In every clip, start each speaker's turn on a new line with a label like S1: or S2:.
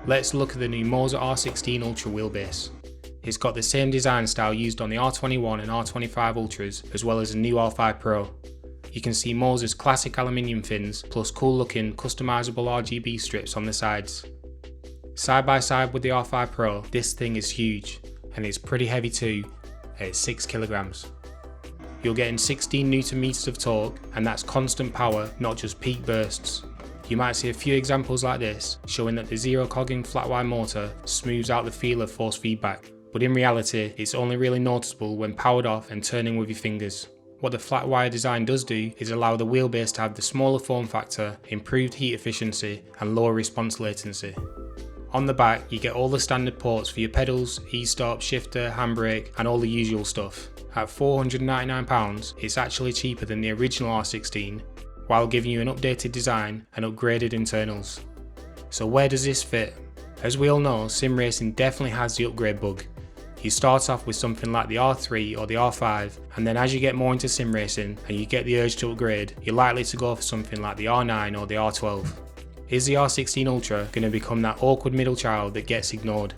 S1: Let's look at the new MOZA R16 Ultra wheelbase. It's got the same design style used on the R21 and R25 Ultras, as well as the new R5 Pro. You can see MOZA's classic aluminium fins, plus cool looking customizable RGB strips on the sides. Side by side with the R5 Pro, this thing is huge, and it's pretty heavy too, at 6 kilograms. You're getting 16 Nm of torque, and that's constant power, not just peak bursts. You might see a few examples like this, showing that the zero-cogging flat wire motor smooths out the feel of force feedback, but in reality, it's only really noticeable when powered off and turning with your fingers. What the flat wire design does do is allow the wheelbase to have the smaller form factor, improved heat efficiency, and lower response latency. On the back, you get all the standard ports for your pedals, e-stop, shifter, handbrake, and all the usual stuff. At £499, it's actually cheaper than the original R16, while giving you an updated design and upgraded internals. So where does this fit? As we all know, sim racing definitely has the upgrade bug. You start off with something like the R3 or the R5, and then as you get more into sim racing and you get the urge to upgrade, you're likely to go for something like the R9 or the R12. Is the R16 Ultra going to become that awkward middle child that gets ignored?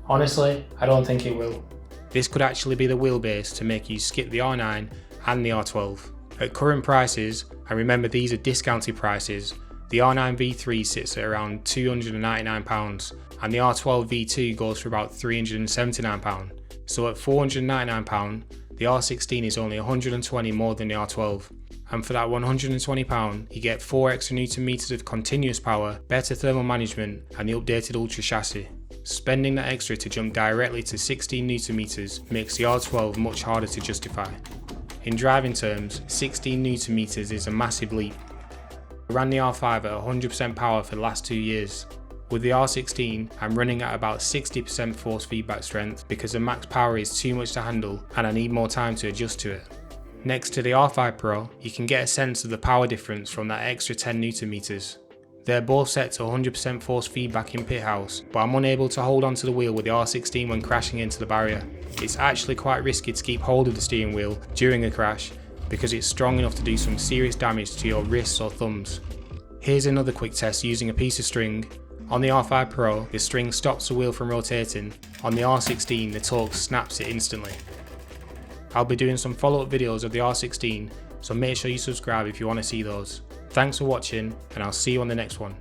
S1: Honestly, I don't think it will. This could actually be the wheelbase to make you skip the R9 and the R12. At current prices, and remember these are discounted prices, the R9 V3 sits at around £299 and the R12 V2 goes for about £379. So at £499, the R16 is only £120 more than the R12. And for that £120, you get 4 extra Nm of continuous power, better thermal management, and the updated Ultra chassis. Spending that extra to jump directly to 16 Nm makes the R12 much harder to justify. In driving terms, 16 Nm is a massive leap. I ran the R5 at 100% power for the last 2 years. With the R16, I'm running at about 60% force feedback strength because the max power is too much to handle and I need more time to adjust to it. Next to the R5 Pro, you can get a sense of the power difference from that extra 10 Nm. They're both set to 100% force feedback in pit house, but I'm unable to hold onto the wheel with the R16 when crashing into the barrier. It's actually quite risky to keep hold of the steering wheel during a crash because it's strong enough to do some serious damage to your wrists or thumbs. Here's another quick test using a piece of string. On the R5 Pro, the string stops the wheel from rotating. On the R16, the torque snaps it instantly. I'll be doing some follow-up videos of the R16, so make sure you subscribe if you want to see those. Thanks for watching, and I'll see you on the next one.